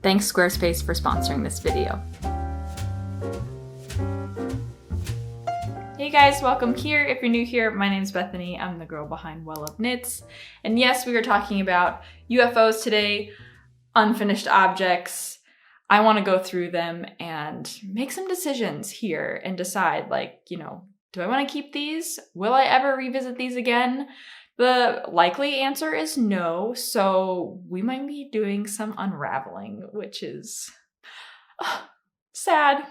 Thanks Squarespace for sponsoring this video. Hey guys, welcome here. If you're new here, my name's Bethany. I'm the girl behind Well Up Knits. And yes, we are talking about UFOs today, unfinished objects. I want to go through them and make some decisions here and decide, do I want to keep these? Will I ever revisit these again? The likely answer is no, so we might be doing some unraveling, which is sad.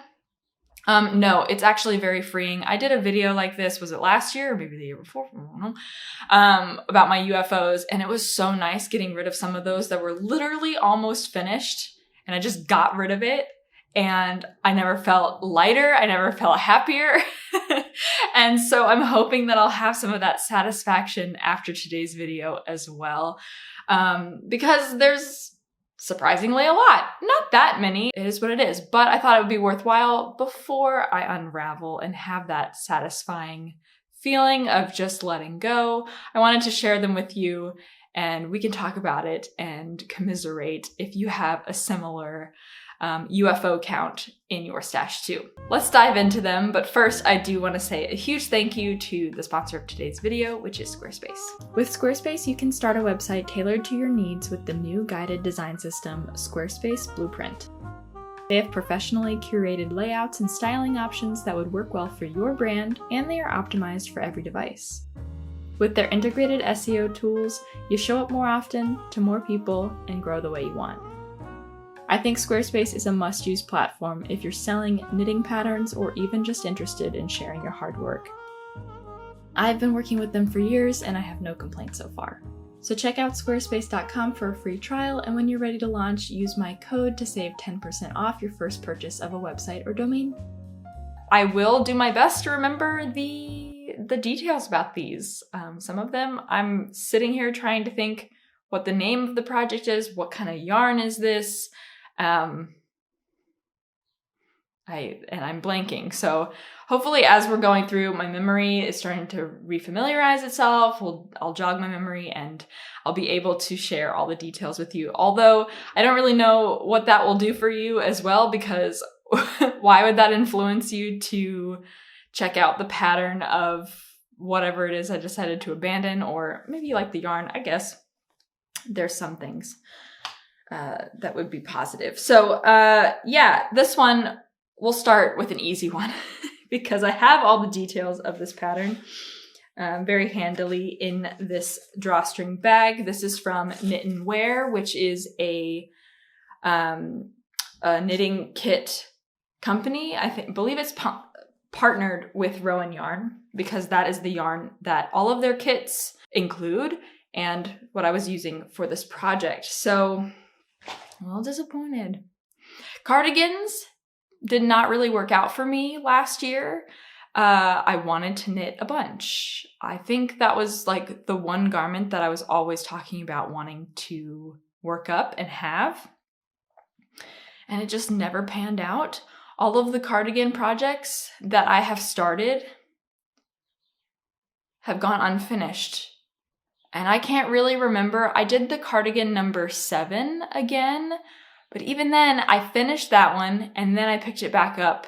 No, it's actually very freeing. I did a video like this, was it last year or maybe the year before? I don't know. About my UFOs, and it was so nice getting rid of some of those that were literally almost finished, and I just got rid of it, and I never felt lighter, I never felt happier. And so I'm hoping that I'll have some of that satisfaction after today's video as well, because there's surprisingly a lot. Not that many, it is what it is, but I thought it would be worthwhile before I unravel and have that satisfying feeling of just letting go. I wanted to share them with you, and we can talk about it and commiserate if you have a similar UFO count in your stash too. Let's dive into them, but first I do want to say a huge thank you to the sponsor of today's video, which is Squarespace. With Squarespace, you can start a website tailored to your needs with the new guided design system, Squarespace Blueprint. They have professionally curated layouts and styling options that would work well for your brand, and they are optimized for every device. With their integrated SEO tools, you show up more often to more people and grow the way you want. I think Squarespace is a must-use platform if you're selling knitting patterns or even just interested in sharing your hard work. I've been working with them for years and I have no complaints so far. So check out squarespace.com for a free trial, and when you're ready to launch, use my code to save 10% off your first purchase of a website or domain. I will do my best to remember the details about these. Some of them I'm sitting here trying to think what the name of the project is, what kind of yarn is this? I'm blanking. So hopefully as we're going through, my memory is starting to refamiliarize itself. I'll jog my memory and I'll be able to share all the details with you. Although I don't really know what that will do for you as well, because why would that influence you to check out the pattern of whatever it is I decided to abandon, or maybe you like the yarn? I guess there's some things that would be positive. So yeah, this one, we'll start with an easy one because I have all the details of this pattern very handily in this drawstring bag. This is from Knit and Wear, which is a knitting kit company. Believe it's partnered with Rowan Yarn, because that is the yarn that all of their kits include and what I was using for this project. So a little disappointed. Cardigans did not really work out for me last year. I wanted to knit a bunch. I think that was like the one garment that I was always talking about wanting to work up and have. And it just never panned out. All of the cardigan projects that I have started have gone unfinished. And I can't really remember. I did the cardigan number 7 again, but even then I finished that one and then I picked it back up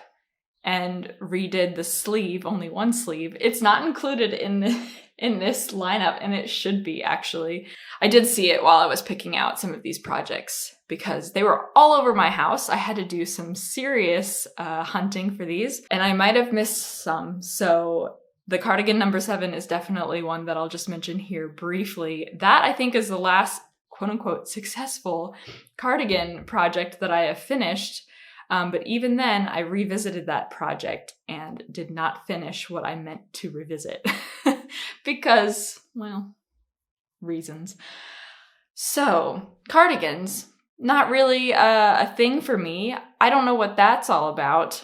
and redid the sleeve, only one sleeve. It's not included in this lineup, and it should be actually. I did see it while I was picking out some of these projects because they were all over my house. I had to do some serious hunting for these, and I might have missed some. So the cardigan number 7 is definitely one that I'll just mention here briefly. That I think is the last quote-unquote successful cardigan project that I have finished. But even then, I revisited that project and did not finish what I meant to revisit because, well, reasons. So, cardigans, not really a thing for me. I don't know what that's all about.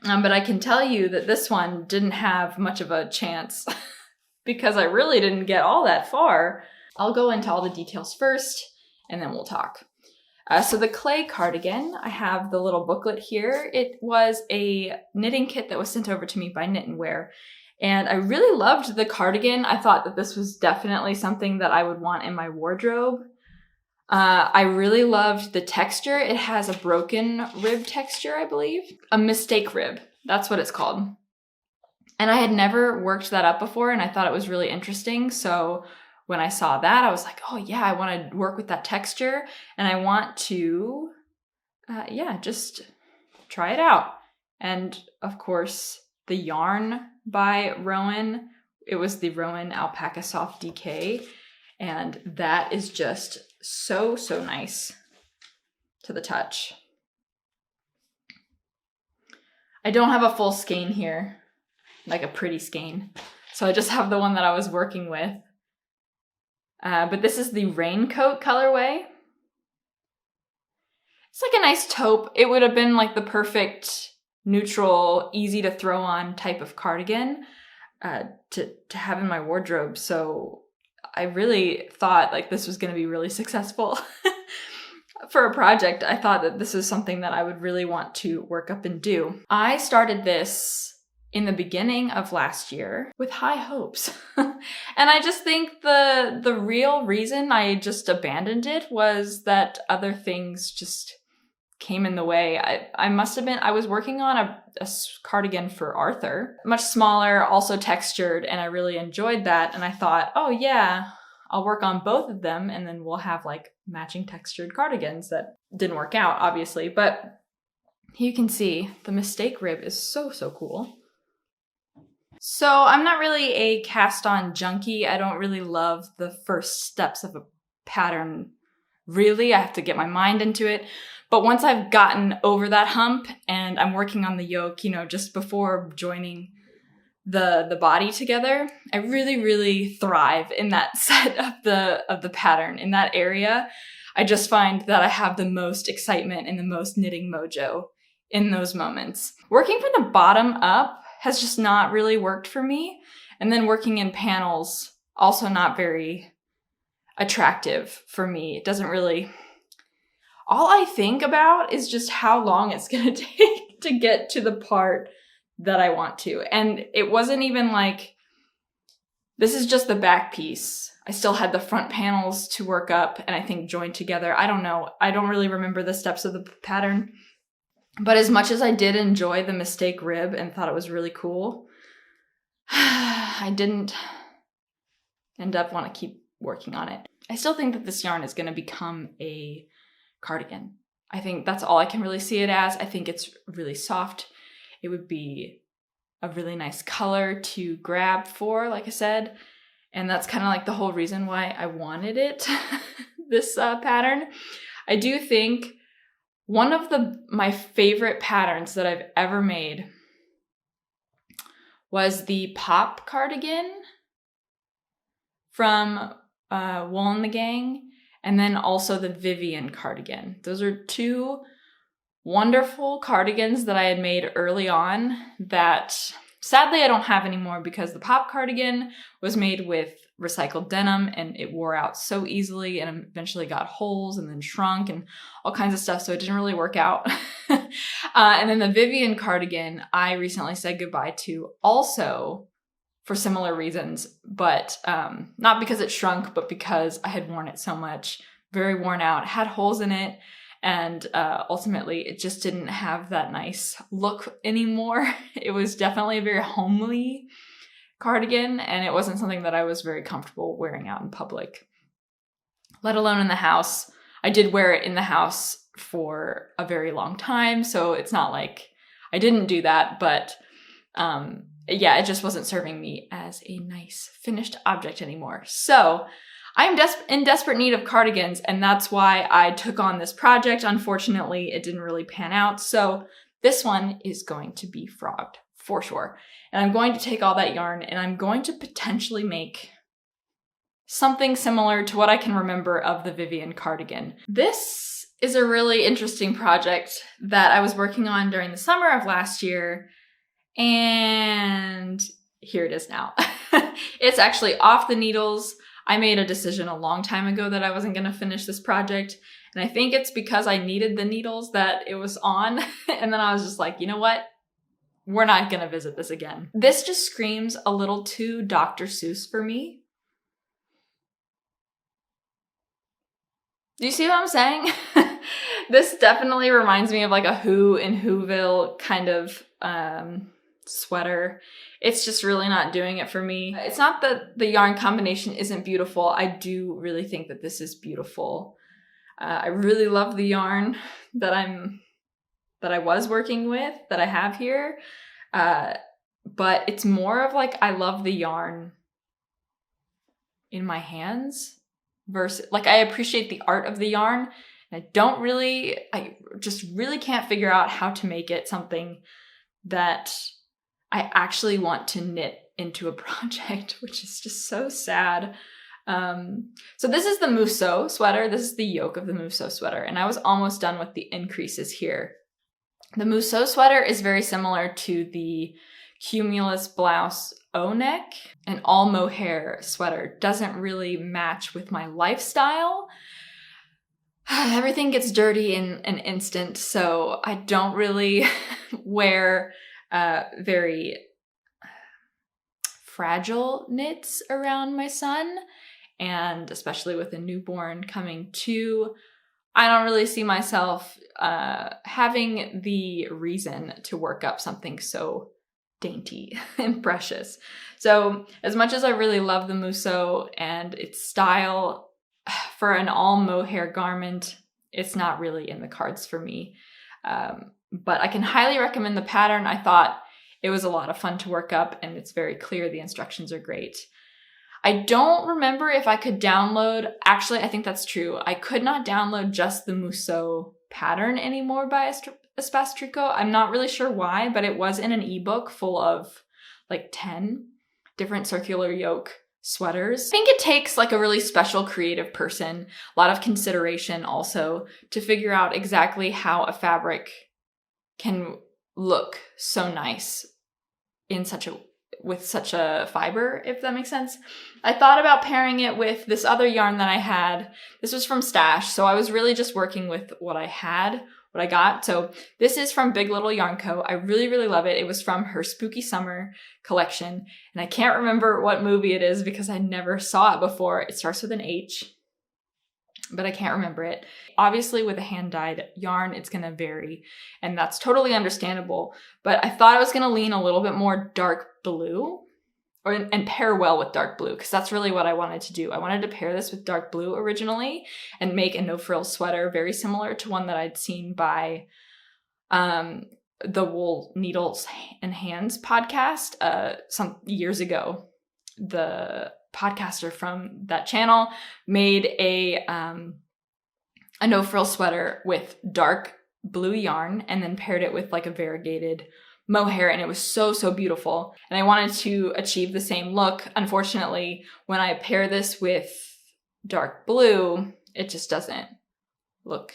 But I can tell you that this one didn't have much of a chance because I really didn't get all that far. I'll go into all the details first, and then we'll talk. So the clay cardigan, I have the little booklet here. It was a knitting kit that was sent over to me by Knit and Wear. And I really loved the cardigan. I thought that this was definitely something that I would want in my wardrobe. I really loved the texture. It has a broken rib texture, I believe. A mistake rib. That's what it's called. And I had never worked that up before, and I thought it was really interesting. So when I saw that, I was like, oh yeah, I want to work with that texture, and I want to, just try it out. And of course, the yarn by Rowan, it was the Rowan Alpaca Soft DK, and that is just so, so nice to the touch. I don't have a full skein here, like a pretty skein, so I just have the one that I was working with. But this is the Raincoat colorway. It's like a nice taupe. It would have been like the perfect neutral, easy to throw on type of cardigan to have in my wardrobe. So I really thought like this was going to be really successful for a project. I thought that this is something that I would really want to work up and do. I started this in the beginning of last year with high hopes. And I just think the real reason I just abandoned it was that other things just came in the way. I was working on a cardigan for Arthur, much smaller, also textured, and I really enjoyed that. And I thought, oh yeah, I'll work on both of them and then we'll have like matching textured cardigans. That didn't work out, obviously, but you can see the mistake rib is so, so cool. So I'm not really a cast-on junkie. I don't really love the first steps of a pattern, really. I have to get my mind into it. But once I've gotten over that hump and I'm working on the yoke, just before joining the body together, I really, really thrive in that set of the pattern, in that area. I just find that I have the most excitement and the most knitting mojo in those moments. Working from the bottom up has just not really worked for me. And then working in panels, also not very attractive for me. It doesn't really... All I think about is just how long it's going to take to get to the part that I want to. And it wasn't even like, this is just the back piece. I still had the front panels to work up and I think joined together. I don't know. I don't really remember the steps of the pattern. But as much as I did enjoy the mistake rib and thought it was really cool, I didn't end up want to keep working on it. I still think that this yarn is going to become a cardigan. I think that's all I can really see it as. I think it's really soft. It would be a really nice color to grab for, like I said. And that's kind of like the whole reason why I wanted it, this pattern. I do think one of my favorite patterns that I've ever made was the Pop cardigan from Wool and the Gang, and then also the Vivian cardigan. Those are two wonderful cardigans that I had made early on that sadly I don't have anymore, because the Pop cardigan was made with recycled denim and it wore out so easily and eventually got holes and then shrunk and all kinds of stuff, so it didn't really work out. And then the Vivian cardigan I recently said goodbye to, also for similar reasons, but not because it shrunk, but because I had worn it so much, very worn out, had holes in it, and ultimately it just didn't have that nice look anymore. It was definitely a very homely cardigan, and it wasn't something that I was very comfortable wearing out in public, let alone in the house. I did wear it in the house for a very long time, so it's not like I didn't do that, but yeah, it just wasn't serving me as a nice finished object anymore. So I'm in desperate need of cardigans, and that's why I took on this project. Unfortunately, it didn't really pan out, so this one is going to be frogged for sure. And I'm going to take all that yarn and I'm going to potentially make something similar to what I can remember of the Vivian cardigan. This is a really interesting project that I was working on during the summer of last year, and here it is now. It's actually off the needles. I made a decision a long time ago that I wasn't going to finish this project, and I think it's because I needed the needles that it was on, and then I was just like, you know what? We're not going to visit this again. This just screams a little too Dr. Seuss for me. Do you see what I'm saying? This definitely reminds me of like a Who in Whoville kind of sweater. It's just really not doing it for me. It's not that the yarn combination isn't beautiful. I do really think that this is beautiful. I really love the yarn that I was working with, that I have here. But it's more of like, I love the yarn in my hands versus, like, I appreciate the art of the yarn. And I just really can't figure out how to make it something that I actually want to knit into a project, which is just so sad. So this is the Muso sweater. This is the yoke of the Muso sweater. And I was almost done with the increases here. The Muso sweater is very similar to the Cumulus blouse O-neck. An all mohair sweater doesn't really match with my lifestyle. Everything gets dirty in an instant, so I don't really wear very fragile knits around my son, and especially with a newborn coming too, I don't really see myself having the reason to work up something so dainty and precious. So as much as I really love the Muso and its style, for an all mohair garment, it's not really in the cards for me. But I can highly recommend the pattern. I thought it was a lot of fun to work up, and it's very clear. The instructions are great. I don't remember if I could download, actually, I think that's true. I could not download just the Muso pattern anymore by Espace Tricot. I'm not really sure why, but it was in an ebook full of like 10 different circular yoke sweaters. I think it takes like a really special creative person, a lot of consideration also, to figure out exactly how a fabric can look so nice with such a fiber, if that makes sense. I thought about pairing it with this other yarn that I had. This was from Stash, so I was really just working with what I had, what I got. So this is from Big Little Yarn Co. I really, really love it. It was from her Spooky Summer collection, and I can't remember what movie it is because I never saw it before. It starts with an H, but I can't remember it. Obviously, with a hand-dyed yarn, it's gonna vary, and that's totally understandable, but I thought I was gonna lean a little bit more dark blue, and pair well with dark blue, because that's really what I wanted to do. I wanted to pair this with dark blue originally and make a no-frills sweater very similar to one that I'd seen by the Wool Needles and Hands podcast some years ago. The podcaster from that channel made a no-frill sweater with dark blue yarn and then paired it with like a variegated mohair, and it was so, so beautiful. And I wanted to achieve the same look. Unfortunately, when I pair this with dark blue, it just doesn't look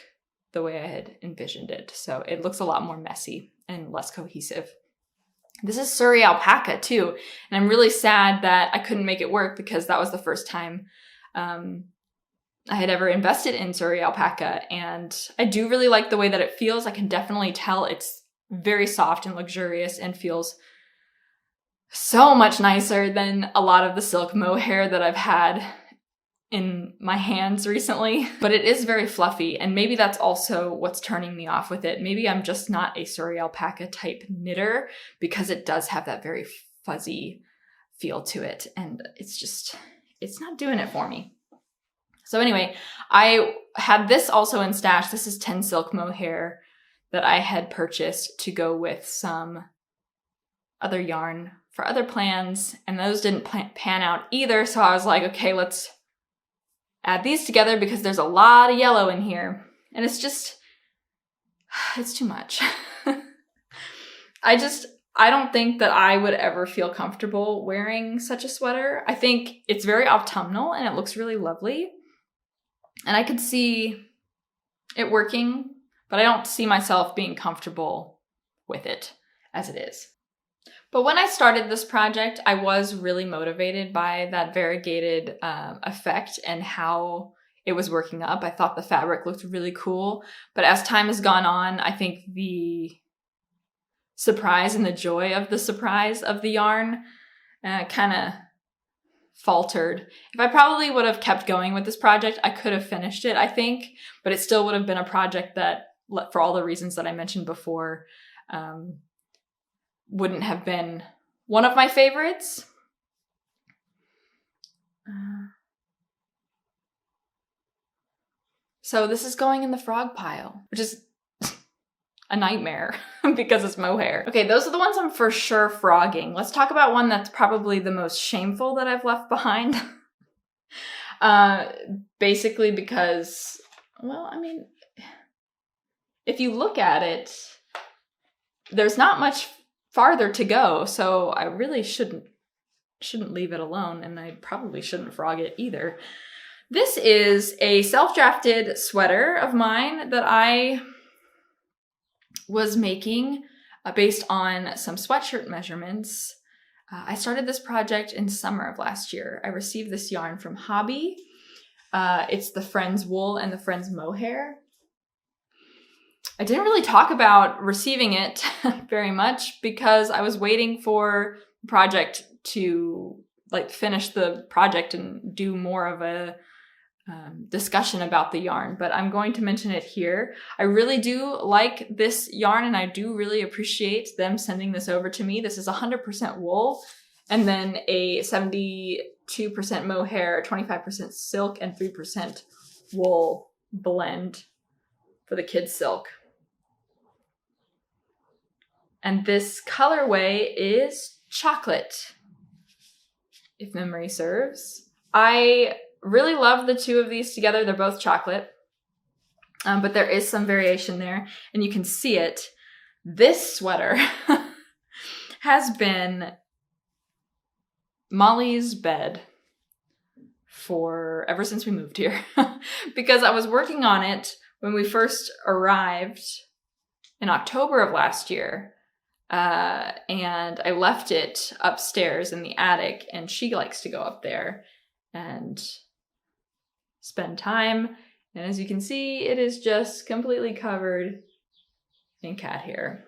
the way I had envisioned it. So it looks a lot more messy and less cohesive. This is Surrey alpaca too, and I'm really sad that I couldn't make it work because that was the first time I had ever invested in Surrey alpaca, and I do really like the way that it feels. I can definitely tell it's very soft and luxurious and feels so much nicer than a lot of the silk mohair that I've had in my hands recently. But it is very fluffy, and maybe that's also what's turning me off with it. Maybe I'm just not a Surrey alpaca type knitter because it does have that very fuzzy feel to it, and it's not doing it for me. So anyway, I had this also in Stash. This is 10 silk mohair that I had purchased to go with some other yarn for other plans, and those didn't pan out either. So I was like, okay, let's add these together because there's a lot of yellow in here, and it's too much. I don't think that I would ever feel comfortable wearing such a sweater. I think it's very autumnal and it looks really lovely, and I could see it working, but I don't see myself being comfortable with it as it is. But when I started this project, I was really motivated by that variegated effect and how it was working up. I thought the fabric looked really cool, but as time has gone on, I think the surprise and the joy of the surprise of the yarn kind of faltered. If I probably would have kept going with this project, I could have finished it, I think, but it still would have been a project that, for all the reasons that I mentioned before, wouldn't have been one of my favorites. So this is going in the frog pile, which is a nightmare because it's mohair. Okay, those are the ones I'm for sure frogging. Let's talk about one that's probably the most shameful that I've left behind. Basically because, well, I mean, if you look at it, there's not much farther to go, so I really shouldn't leave it alone, and I probably shouldn't frog it either. This is a self-drafted sweater of mine that I was making based on some sweatshirt measurements. I started this project in summer of last year. I received this yarn from Hobby. It's the Friends wool and the Friends mohair. I didn't really talk about receiving it very much because I was waiting for the project to finish the project and do more of a discussion about the yarn, but I'm going to mention it here. I really do like this yarn, and I do really appreciate them sending this over to me. This is 100% wool, and then a 72% mohair, 25% silk, and 3% wool blend for the kids' silk. And this colorway is chocolate, if memory serves. I really love the two of these together. They're both chocolate, but there is some variation there, and you can see it. This sweater has been Molly's bed for ever since we moved here because I was working on it when we first arrived in October of last year. And I left it upstairs in the attic, and she likes to go up there and spend time. And as you can see, it is just completely covered in cat hair.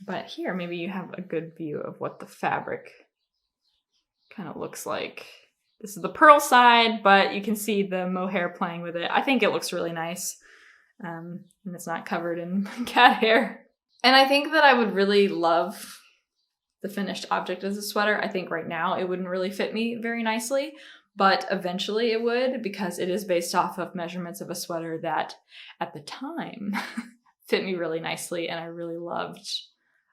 But here, maybe you have a good view of what the fabric kind of looks like. This is the pearl side, but you can see the mohair playing with it. I think it looks really nice. And it's not covered in cat hair. And I think that I would really love the finished object as a sweater. I think right now it wouldn't really fit me very nicely, but eventually it would, because it is based off of measurements of a sweater that at the time fit me really nicely, and I really loved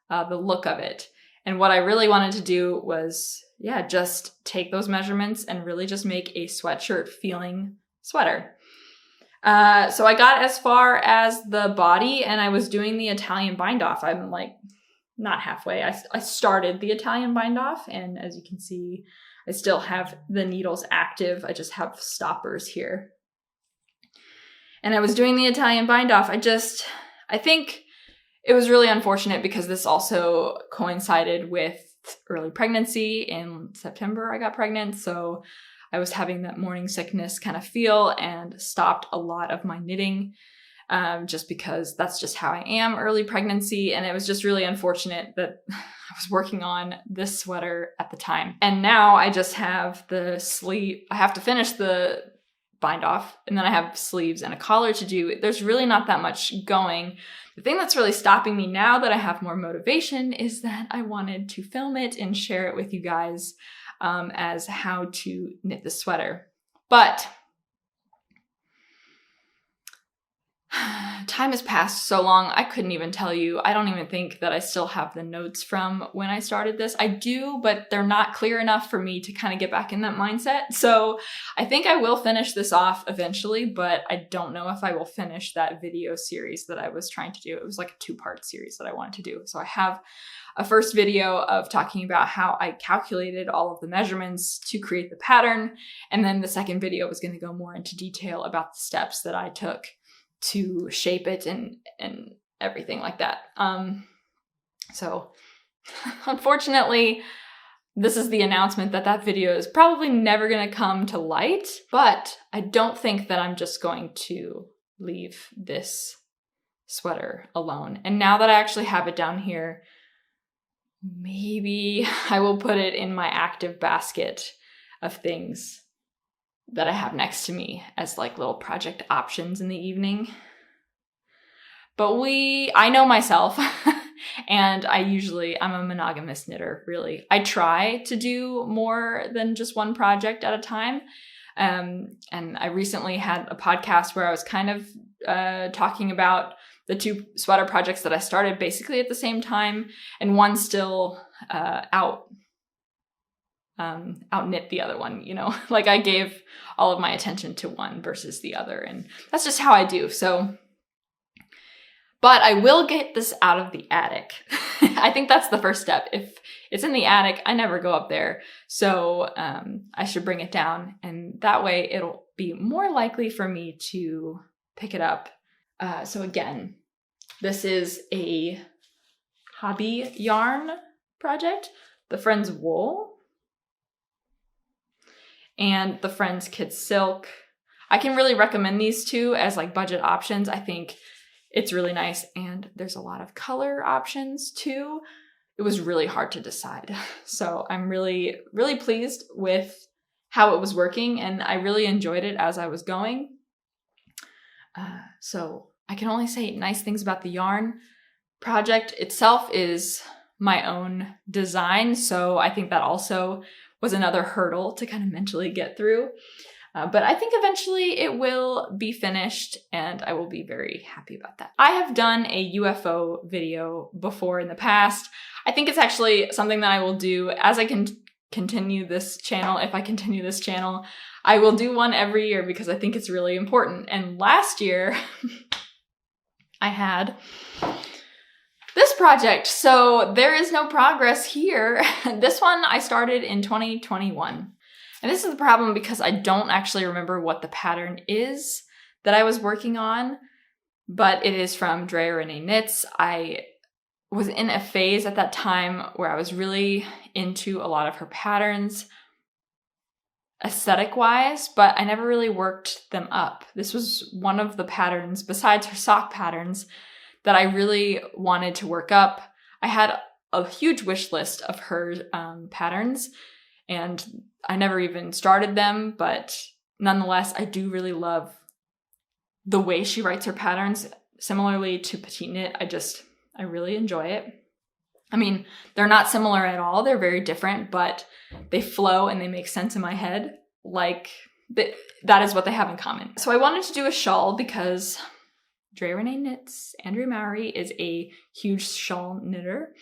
the look of it. And what I really wanted to do was, just take those measurements and really just make a sweatshirt feeling sweater. So I got as far as the body, and I was doing the Italian bind off. I'm not halfway. I started the Italian bind off, and as you can see, I still have the needles active. I just have stoppers here. And I was doing the Italian bind off. I think it was really unfortunate because this also coincided with early pregnancy. In September, I got pregnant, so I was having that morning sickness kind of feel and stopped a lot of my knitting. Just because that's just how I am early pregnancy. And it was just really unfortunate that I was working on this sweater at the time. And now I just have the sleeve. I have to finish the bind off, and then I have sleeves and a collar to do. There's really not that much going. The thing that's really stopping me now that I have more motivation is that I wanted to film it and share it with you guys as how to knit the sweater. But time has passed so long, I couldn't even tell you. I don't even think that I still have the notes from when I started this. I do, but they're not clear enough for me to kind of get back in that mindset. So I think I will finish this off eventually, but I don't know if I will finish that video series that I was trying to do. It was like a 2-part series that I wanted to do. So I have a first video of talking about how I calculated all of the measurements to create the pattern. And then the second video was going to go more into detail about the steps that I took to shape it and everything like that. So unfortunately, this is the announcement that video is probably never going to come to light, but I don't think that I'm just going to leave this sweater alone. And now that I actually have it down here, maybe I will put it in my active basket of things that I have next to me as like little project options in the evening. But I know myself and I'm a monogamous knitter, really. I try to do more than just one project at a time. And I recently had a podcast where I was kind of talking about the 2 sweater projects that I started basically at the same time, and one still out knit the other one, you know, like I gave all of my attention to one versus the other, and that's just how I do. So, but I will get this out of the attic. I think that's the first step. If it's in the attic, I never go up there. So I should bring it down, and that way it'll be more likely for me to pick it up. So again, this is a hobby yarn project, the Friends Wool and the Friends Kid Silk. I can really recommend these 2 as like budget options. I think it's really nice, and there's a lot of color options too. It was really hard to decide. So I'm really, really pleased with how it was working, and I really enjoyed it as I was going. So I can only say nice things about the yarn. Project itself is my own design, so I think that also was another hurdle to kind of mentally get through. But I think eventually it will be finished, and I will be very happy about that. I have done a UFO video before in the past. I think it's actually something that I will do as I can continue this channel. If I continue this channel, I will do one every year because I think it's really important. And last year, I had this project. So there is no progress here. This one I started in 2021. And this is the problem because I don't actually remember what the pattern is that I was working on, but it is from Drea Renee Knits. I was in a phase at that time where I was really into a lot of her patterns aesthetic-wise, but I never really worked them up. This was one of the patterns, besides her sock patterns, that I really wanted to work up. I had a huge wish list of her patterns, and I never even started them, but nonetheless, I do really love the way she writes her patterns. Similarly to Petite Knit, I really enjoy it. I mean, they're not similar at all. They're very different, but they flow and they make sense in my head. Like, that is what they have in common. So I wanted to do a shawl because Drea Renee Knits, Andrea Mowry, is a huge shawl knitter,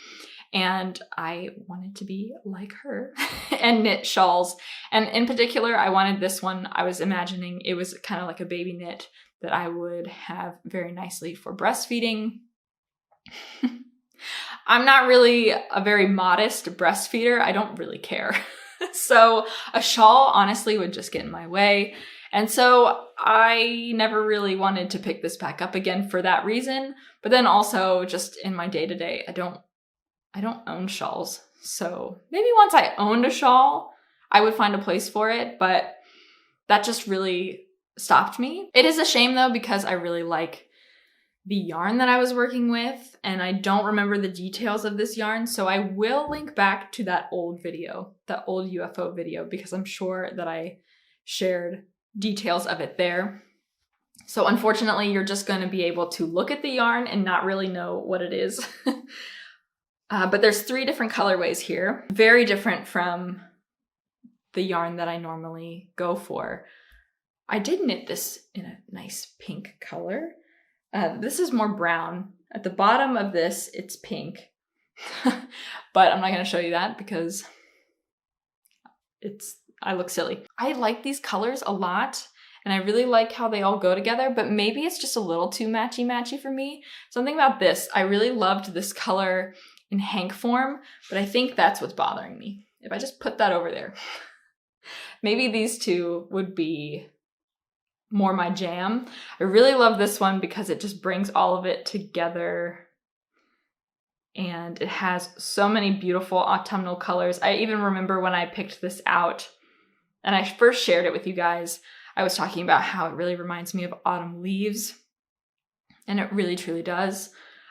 and I wanted to be like her and knit shawls. And in particular, I wanted this one. I was imagining it was kind of like a baby knit that I would have very nicely for breastfeeding. I'm not really a very modest breastfeeder. I don't really care. So a shawl honestly would just get in my way. And so I never really wanted to pick this back up again for that reason. But then also just in my day-to-day, I don't own shawls. So maybe once I owned a shawl, I would find a place for it, but that just really stopped me. It is a shame though, because I really like the yarn that I was working with, and I don't remember the details of this yarn, so I will link back to that old video, that old UFO video, because I'm sure that I shared details of it there. So unfortunately, you're just going to be able to look at the yarn and not really know what it is. But there's 3 different colorways here, very different from the yarn that I normally go for. I did knit this in a nice pink color. This is more brown. At the bottom of this, it's pink. But I'm not going to show you that because I look silly. I like these colors a lot, and I really like how they all go together, but maybe it's just a little too matchy-matchy for me. Something about this, I really loved this color in hank form, but I think that's what's bothering me. If I just put that over there, maybe these 2 would be more my jam. I really love this one because it just brings all of it together, and it has so many beautiful autumnal colors. I even remember when I picked this out and I first shared it with you guys, I was talking about how it really reminds me of autumn leaves, and it really truly does.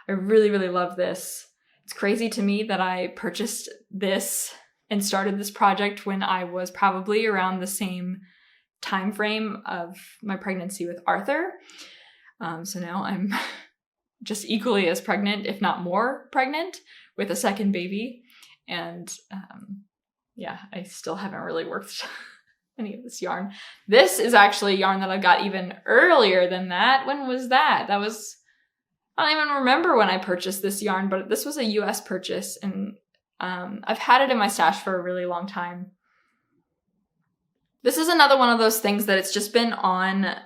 I really, really love this. It's crazy to me that I purchased this and started this project when I was probably around the same time frame of my pregnancy with Arthur. So now I'm just equally as pregnant, if not more pregnant, with a second baby. And yeah, I still haven't really worked any of this yarn. This is actually yarn that I got even earlier than that. When was that? That was, I don't even remember when I purchased this yarn, but this was a US purchase, and I've had it in my stash for a really long time. This is another one of those things that it's just been on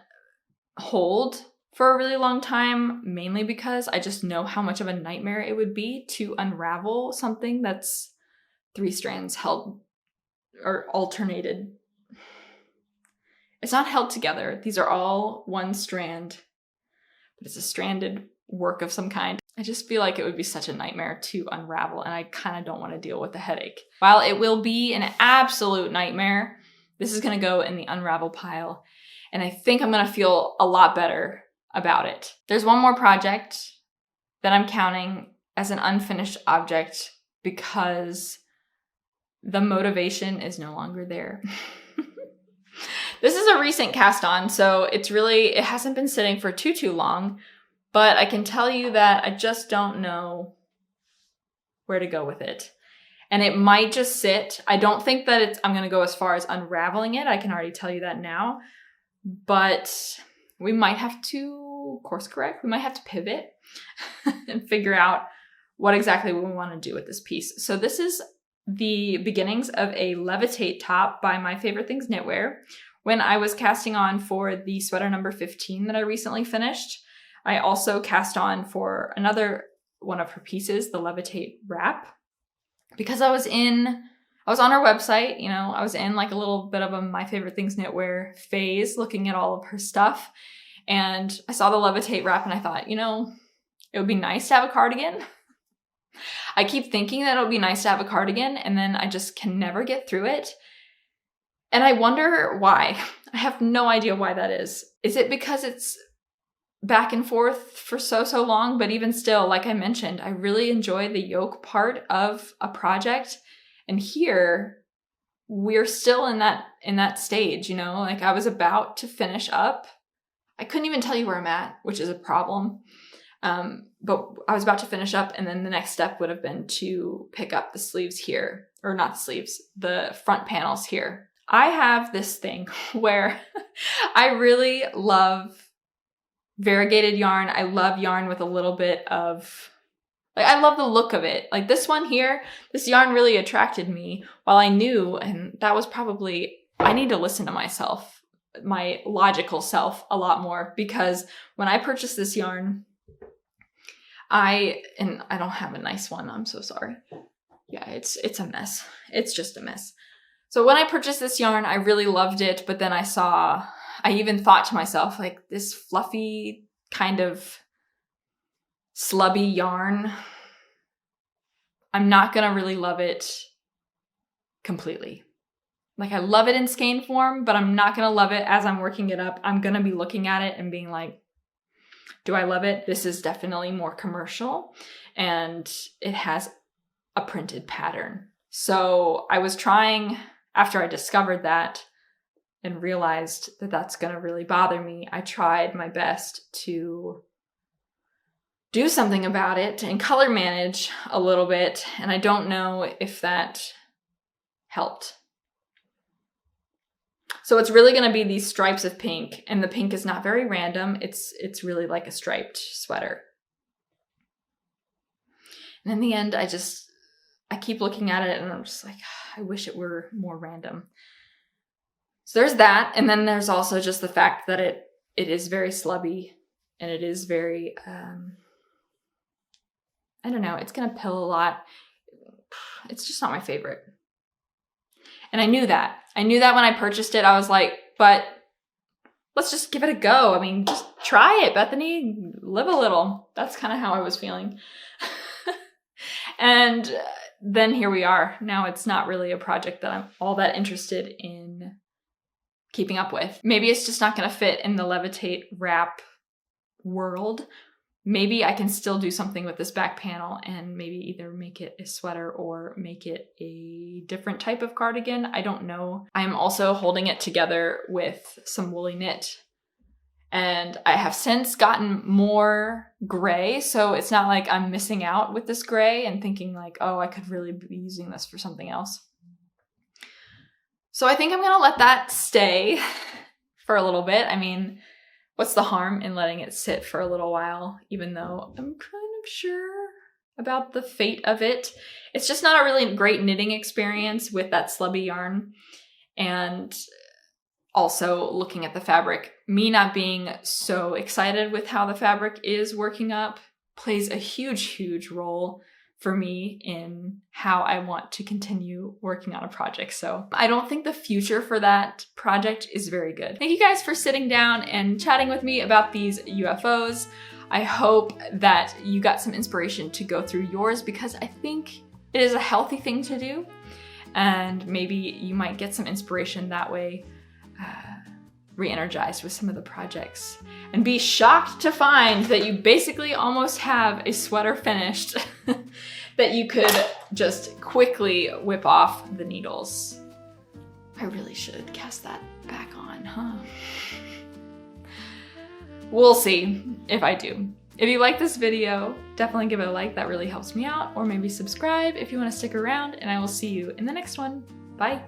hold for a really long time, mainly because I just know how much of a nightmare it would be to unravel something that's 3 strands held or alternated. It's not held together. These are all one strand, but it's a stranded work of some kind. I just feel like it would be such a nightmare to unravel, and I kind of don't want to deal with the headache. While it will be an absolute nightmare, this is going to go in the unravel pile, and I think I'm going to feel a lot better about it. There's one more project that I'm counting as an unfinished object because the motivation is no longer there. This is a recent cast on, so it hasn't been sitting for too long, but I can tell you that I just don't know where to go with it. And it might just sit. I don't think that I'm going to go as far as unraveling it. I can already tell you that now. But we might have to course correct. We might have to pivot and figure out what exactly we want to do with this piece. So this is the beginnings of a Levitate top by My Favorite Things Knitwear. When I was casting on for the sweater number 15 that I recently finished, I also cast on for another one of her pieces, the Levitate wrap, because I was on her website, you know, I was in like a little bit of a My Favorite Things Knitwear phase looking at all of her stuff. And I saw the Levitate wrap and I thought, you know, it would be nice to have a cardigan. I keep thinking that it would be nice to have a cardigan, and then I just can never get through it. And I wonder why. I have no idea why that is. Is it because it's back and forth for so long? But even still, like I mentioned, I really enjoy the yoke part of a project. And here, we're still in that stage, you know? Like I was about to finish up. I couldn't even tell you where I'm at, which is a problem. But I was about to finish up, and then the next step would have been to pick up the sleeves here. Or not the sleeves, the front panels here. I have this thing where I really love variegated yarn. I love yarn with a little bit of, like, I love the look of it. Like this one here, this yarn really attracted me while I knew, and that was probably, I need to listen to myself, my logical self a lot more, because when I purchased this yarn, I don't have a nice one. I'm so sorry. Yeah, it's a mess. It's just a mess. So when I purchased this yarn, I really loved it, but then I even thought to myself, like, this fluffy kind of slubby yarn, I'm not gonna really love it completely. Like, I love it in skein form, but I'm not gonna love it as I'm working it up. I'm gonna be looking at it and being like, do I love it? This is definitely more commercial, and it has a printed pattern. So I was trying, after I discovered that and realized that that's going to really bother me, I tried my best to do something about it and color manage a little bit, and I don't know if that helped. So it's really going to be these stripes of pink, and the pink is not very random. It's really like a striped sweater. And in the end, I keep looking at it and I'm just like, I wish it were more random. So there's that. And then there's also just the fact that it is very slubby, and it is very, I don't know, it's going to pill a lot. It's just not my favorite. And I knew that. I knew that when I purchased it. I was like, but let's just give it a go. I mean, just try it, Bethany. Live a little. That's kind of how I was feeling. And then here we are. Now it's not really a project that I'm all that interested in keeping up with. Maybe it's just not going to fit in the Levitate wrap world, maybe I can still do something with this back panel and maybe either make it a sweater or make it a different type of cardigan. I don't know. I'm also holding it together with some woolly knit. And I have since gotten more gray, so it's not like I'm missing out with this gray and thinking like, oh, I could really be using this for something else. So I think I'm gonna let that stay for a little bit. I mean, what's the harm in letting it sit for a little while, even though I'm kind of sure about the fate of it. It's just not a really great knitting experience with that slubby yarn. And also looking at the fabric, me not being so excited with how the fabric is working up plays a huge, huge role for me in how I want to continue working on a project. So I don't think the future for that project is very good. Thank you guys for sitting down and chatting with me about these UFOs. I hope that you got some inspiration to go through yours, because I think it is a healthy thing to do. And maybe you might get some inspiration that way, re-energized with some of the projects, and be shocked to find that you basically almost have a sweater finished that you could just quickly whip off the needles. I really should cast that back on, huh? We'll see if I do. If you like this video, definitely give it a like. That really helps me out. Or maybe subscribe if you want to stick around, and I will see you in the next one. Bye.